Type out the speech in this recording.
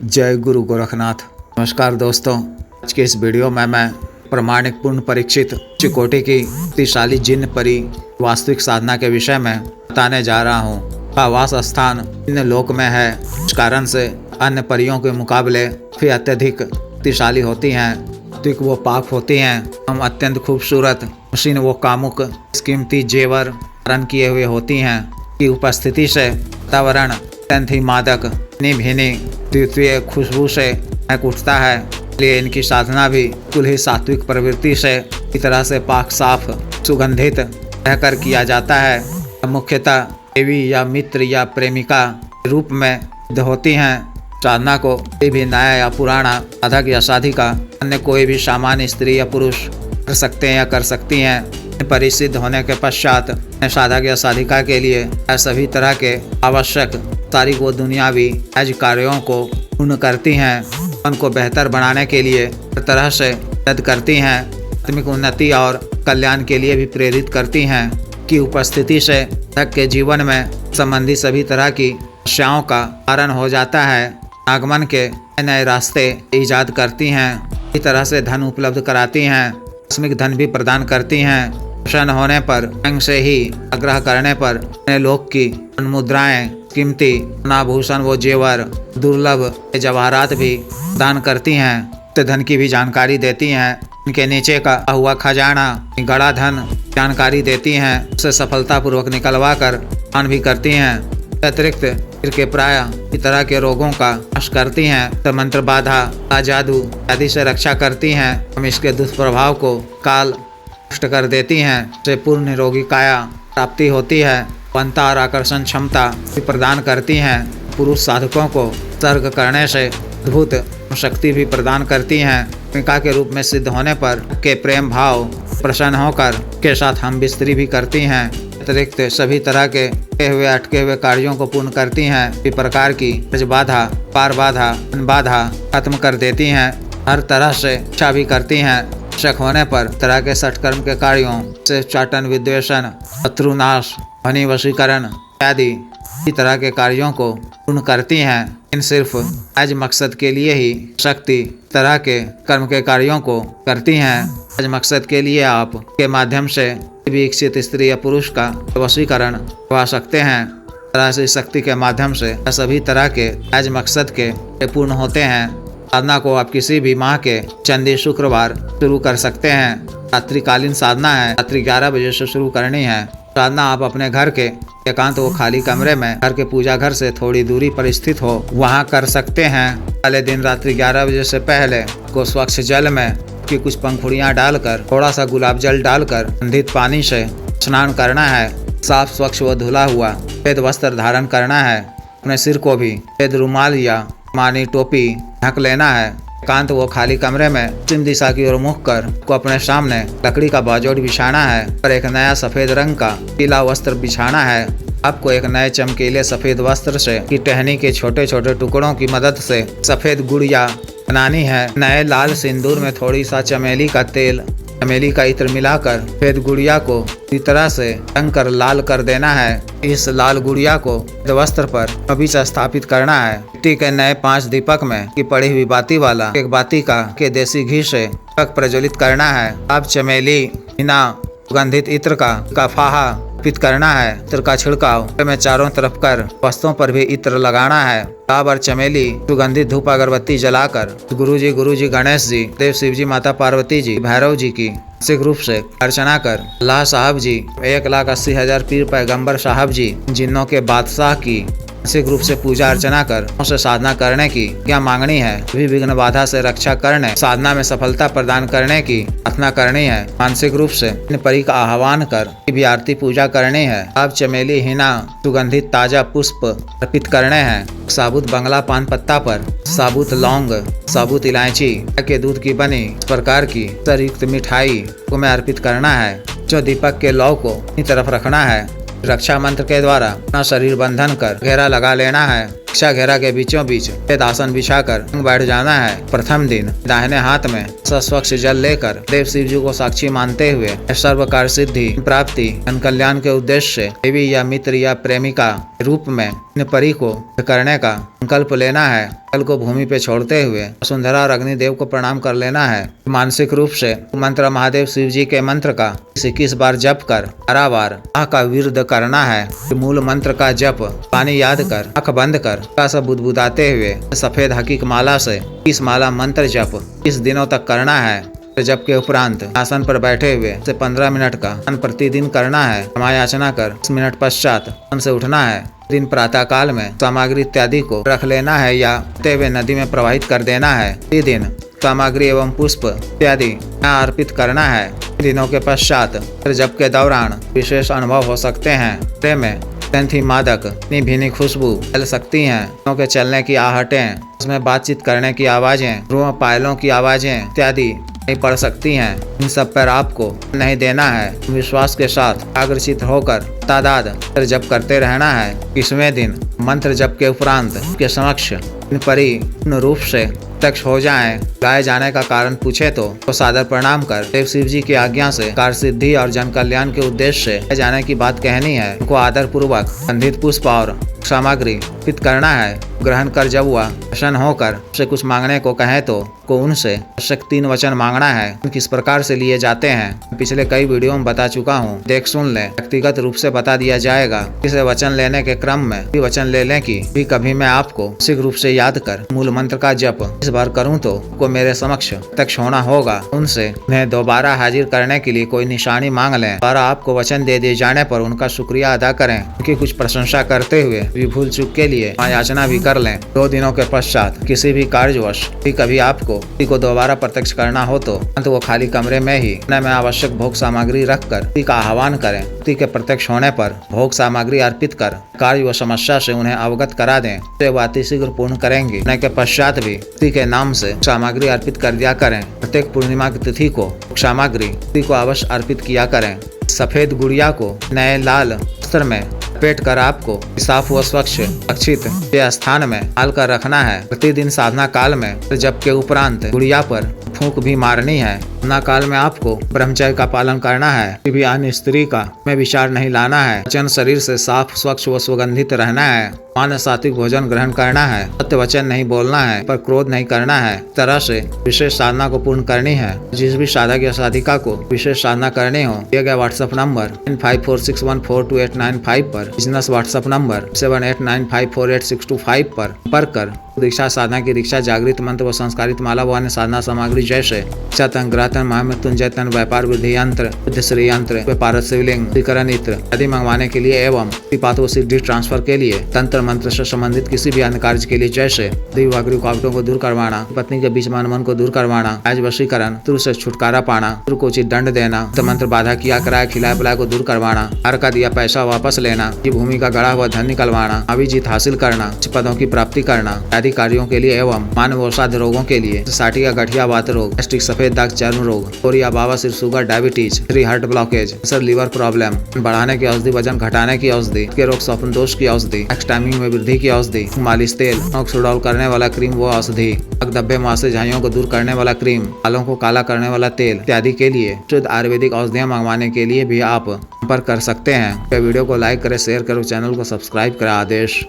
जय गुरु गोरखनाथ। नमस्कार दोस्तों, आज के इस वीडियो में मैं प्रमाणिक पूर्ण परीक्षित चिकोटी की शक्तिशाली जिन परी वास्तविक साधना के विषय में बताने जा रहा हूँ। आवास स्थान इन लोक में है, इस कारण से अन्य परियों के मुकाबले भी अत्यधिक शक्तिशाली होती हैं। तो वो पाक होती हैं, हम अत्यंत खूबसूरत मशीन वो कामुक कीमती जेवर धारण किए हुए होती हैं की उपस्थिति से वातावरण अत्यंत ही मादक भीनी द्वितीय खुशबू से महक उठता है। इसलिए इनकी साधना भी कुल ही सात्विक प्रवृत्ति से इस तरह से पाक साफ सुगंधित रहकर किया जाता है। मुख्यतः देवी या मित्र या प्रेमिका के रूप में सिद्ध होती हैं। साधना को कोई भी नया या पुराना साधक या साधिका अन्य कोई भी सामान्य स्त्री या पुरुष कर सकते हैं या कर सकती हैं। परिसिद्ध होने के पश्चात साधक या साधिका के लिए सभी तरह के आवश्यक सारी वो दुनियावी आज कार्यों को पूर्ण करती हैं। उनको बेहतर बनाने के लिए हर तरह से मदद करती हैं। आत्मिक उन्नति और कल्याण के लिए भी प्रेरित करती हैं की उपस्थिति से साधक के जीवन में संबंधी सभी तरह की समस्याओं का कारण हो जाता है। आगमन के नए रास्ते ईजाद करती हैं। इस तरह से धन उपलब्ध कराती हैं, आकस्मिक धन भी प्रदान करती हैं। प्रसन्न होने पर स्वयं से ही आग्रह करने पर अपने लोक की मुद्राएं, कीमती आभूषण वो जेवर, दुर्लभ जवाहरात भी दान करती हैं। तो धन की भी जानकारी देती हैं। इनके नीचे का हुआ खजाना गड़ा धन जानकारी देती हैं, उसे सफलतापूर्वक निकलवा कर दान भी करती हैं। अतिरिक्त के प्राय इस तरह के रोगों का नाश करती हैं। तो मंत्र बाधा जादू आदि से रक्षा करती हैं। हम इसके दुष्प्रभाव को काल नष्ट कर देती हैं। से पूर्ण निरोगी काया प्राप्ति होती है। बनता और आकर्षण क्षमता भी प्रदान करती हैं। पुरुष साधकों को सर्ग करने से अद्भुत शक्ति भी प्रदान करती हैं। प्रेमिका के रूप में सिद्ध होने पर के प्रेम भाव प्रसन्न होकर के साथ हम बिस्तरी भी करती हैं। अतिरिक्त सभी तरह के अटके हुए कार्यों को पूर्ण करती हैं। इस प्रकार की बाधा, पार बाधा, बाधा खत्म कर देती हैं। हर तरह से इच्छा भी करती हैं। शक होने पर तरह के सटकर्म के कार्यों से चाटन, विद्वेषण, शत्रुनाश, ध्वनि वशीकरण आदि इसी तरह के कार्यों को पूर्ण करती हैं। इन सिर्फ आज मकसद के लिए ही शक्ति तरह के कर्म के कार्यों को करती हैं। आज मकसद के लिए आप के माध्यम से भी इच्छित स्त्री या पुरुष का वशीकरण करवा सकते हैं। तरह से शक्ति के माध्यम से सभी तरह के आज मकसद के पूर्ण होते हैं। साधना को आप किसी भी माह के चंदी शुक्रवार शुरू कर सकते हैं। रात्रिकालीन साधना है, रात्रि 11 बजे से शुरू करनी है। साधना आप अपने घर के एकांत वो खाली कमरे में घर के पूजा घर से थोड़ी दूरी पर स्थित हो वहां कर सकते हैं। पहले दिन रात्रि 11 बजे से पहले को स्वच्छ जल में की कुछ पंखुड़ियां डालकर थोड़ा सा गुलाब जल डालकर बंधित पानी से स्नान करना है। साफ स्वच्छ व धुला हुआ सफेद वस्त्र धारण करना है। अपने सिर को भी सफेद रुमाल या मानी टोपी ढक लेना है। एकांत वो खाली कमरे में पश्चिम दिशा की ओर मुख कर को अपने सामने लकड़ी का बाजोड़ बिछाना है और एक नया सफेद रंग का पीला वस्त्र बिछाना है। आपको एक नए चमकीले सफेद वस्त्र से की टहनी के छोटे छोटे टुकड़ों की मदद से सफेद गुड़िया बनानी है। नए लाल सिंदूर में थोड़ी सा चमेली का तेल, चमेली का इत्र मिलाकर सफेद गुड़िया को इस तरह से रंग कर लाल कर देना है। इस लाल गुड़िया को वस्त्र पर बीच स्थापित करना है। मिट्टी के नए 5 दीपक में की पड़ी हुई बाती वाला एक बाती के देसी घी से दीपक प्रज्वलित करना है। आप चमेली बिना सुगंधित इत्र का फाहा अर्पित करना है। इत्र का छिड़काव में चारों तरफ कर वस्तुओं पर भी इत्र लगाना है। गुलाब और चमेली सुगंधित धूप अगरबत्ती जलाकर गुरु जी, गणेश जी, देव शिव जी, माता पार्वती जी, भैरव जी की मानसिक रूप से अर्चना कर अल्लाह साहब जी, 1,80,000 पीर पैगंबर साहब जी, जिन्नों के बादशाह की मानसिक रूप से पूजा अर्चना कर उनसे साधना करने की क्या मांगनी है। सभी विघ्न बाधा से रक्षा करने, साधना में सफलता प्रदान करने की प्रार्थना करनी है। मानसिक रूप से इन परी का आह्वान कर भी आरती पूजा करनी है। आप चमेली, हिना, सुगंधित ताजा पुष्प अर्पित करने हैं। साबुत बंगला पान पत्ता पर साबुत लौंग, साबुत इलायची के दूध की बनी इस प्रकार की युक्त मिठाई को मैं अर्पित करना है। जो दीपक के लौ को अपनी तरफ रखना है। रक्षा मंत्र के द्वारा अपना शरीर बंधन कर घेरा लगा लेना है। रक्षा घेरा के बीचों बीच सफेद आसन बिछाकर बैठ जाना है। प्रथम दिन दाहिने हाथ में स्वच्छ जल लेकर देव शिव जी को साक्षी मानते हुए सर्व कार्य सिद्धि प्राप्ति धन कल्याण के उद्देश्य से देवी या मित्र या प्रेमिका रूप में इन परी को करने का संकल्प लेना है। जल को भूमि पे छोड़ते हुए वसुंधरा और अग्निदेव को प्रणाम कर लेना है। मानसिक रूप से मंत्र महादेव शिव जी के मंत्र का 21 बार जप कर 12 बार आह का विरुद्ध करना है। मूल मंत्र का जप पानी याद कर आँख बंद कर थोड़ा बुदबुदाते हुए सफेद हकीक माला से 20 माला मंत्र जप 20 दिनों तक करना है। जप के उपरांत आसन पर बैठे हुए 15 मिनट का प्रतिदिन करना है। क्षमा याचना कर 10 मिनट पश्चात से उठना है। दिन प्रातः काल में सामग्री इत्यादि को रख लेना है या हुए नदी में प्रवाहित कर देना है। दिन सामग्री एवं पुष्प इत्यादि अर्पित करना है। दिनों के पश्चात जप के दौरान विशेष अनुभव हो सकते हैं। में ग्रंथि मादक भीनी खुशबू फैल सकती हैं। के चलने की आहटें, उसमें बातचीत करने की आवाजें, रूह पायलों की आवाजें इत्यादि नहीं पड़ सकती हैं। इन सब पर आपको नहीं देना है। विश्वास के साथ आकर्षित होकर तादाद जप करते रहना है। 21वें दिन मंत्र जप के उपरांत के समक्ष परिपूर्ण रूप से प्रत्यक्ष हो जाएं। गाए जाने का कारण पूछे तो सादर प्रणाम कर देव शिव जी की आज्ञा से कार्य सिद्धि और जन कल्याण के उद्देश्य से जाने की बात कहनी है। उनको आदर पूर्वक गंधित पुष्प और सामग्री अर्पित करना है। ग्रहण कर जब वह प्रसन्न होकर से कुछ मांगने को कहे तो को उनसे आवश्यक 3 वचन मांगना है। किस प्रकार से लिए जाते हैं पिछले कई वीडियो में बता चुका हूँ, देख सुन लें। व्यक्तिगत रूप से बता दिया जाएगा। इसे वचन लेने के क्रम में भी वचन ले लें कि भी कभी मैं आपको मानसिक रूप से याद कर मूल मंत्र का जप इस बार करूँ तो को मेरे समक्ष प्रत्यक्ष होना होगा। उनसे उन्हें दोबारा हाजिर करने के लिए कोई निशानी मांग लें और आपको वचन दे दिए जाने पर उनका शुक्रिया अदा करें। उनकी कुछ प्रशंसा करते हुए भी भूल चूक के लिए याचना भी कर लें। 2 दिनों के पश्चात किसी भी कार्यवश कभी आपको दोबारा प्रत्यक्ष करना हो तो वो खाली कमरे में ही में आवश्यक भोग सामग्री रखकर का आह्वान करें। के प्रत्यक्ष होने पर भोग सामग्री अर्पित कर कार्य व समस्या से उन्हें अवगत करा दें। वो अतिशीघ्र पूर्ण करेंगे। के पश्चात भी के नाम से सामग्री अर्पित कर दिया करें। प्रत्येक पूर्णिमा की तिथि को सामग्री को अवश्य अर्पित किया करें। सफेद गुड़िया को नए लाल वस्त्र में पेट कर आपको साफ व स्वच्छ सुरक्षित के स्थान में डाल कर रखना है। प्रतिदिन साधना काल में जप के उपरांत गुड़िया पर फूंक भी मारनी है। साधना काल में आपको ब्रह्मचर्य का पालन करना है। किसी भी अन्य स्त्री का में विचार नहीं लाना है। वचन शरीर से साफ स्वच्छ व सुगंधित रहना है। मानव सात्विक भोजन ग्रहण करना है। सत्य वचन नहीं बोलना है, पर क्रोध नहीं करना है। तरह से विशेष साधना को पूर्ण करनी है। जिस भी साधक या साधिका को विशेष साधना करनी हो दिए गए व्हाट्सएप नंबर 9546142895 पर, बिजनेस व्हाट्सएप नंबर 7895486225 पर संपर्क कर दीक्षा साधना की दीक्षा, जागृत मंत्र व संस्कारित माला व अन्य साधना सामग्री जैसे चतन ग्रहतन महामृत्युंजय तन व्यापार वृद्धि यंत्र, बुद्ध श्री यंत्र, व्यापार शिवलिंग, श्रीकरण इत्र आदि मंगवाने के लिए एवं पातु सिद्धि ट्रांसफर के लिए तंत्र मंत्र से संबंधित किसी भी अन्य कार्य के लिए जैसे दिव्य रुकावटों को दूर करवाना, पत्नी के बीच मन को दूर करवाना, आज वशीकरण, तुर से छुटकारा पाना, तुर को उचित दंड देना, मंत्र बाधा किया कराया खिलाए पिलाए को दूर करवाना, हर का दिया पैसा वापस लेना, भूमि का गड़ा हुआ धन निकलवाना, अभी जीत हासिल करना, पदों की प्राप्ति करना आदि कार्यों के लिए एवं मानव औषध रोगों के लिए साटिया गठिया वात रोग, गैस्ट्रिक सफेद दाग चर्म रोग, कोरिया बाबा सिर शुगर डायबिटीज, हार्ट ब्लॉकेज, सर लीवर प्रॉब्लम बढ़ाने की औषधि, वजन घटाने की औषधि, के रोग स्वप्न दोष की औषधि, एक्स टाइमिंग में वृद्धि की औषधि, मालिश तेल, नोक सुडौल करने वाला क्रीम वो औषधि, धब्बे मुआसे झाइयों को दूर करने वाला क्रीम, बालों को काला करने वाला तेल इत्यादि के लिए शुद्ध आयुर्वेदिक औषधियाँ मंगवाने के लिए भी आप संपर्क कर सकते हैं। वीडियो को लाइक करें, शेयर करो, चैनल को सब्सक्राइब करें। आदेश।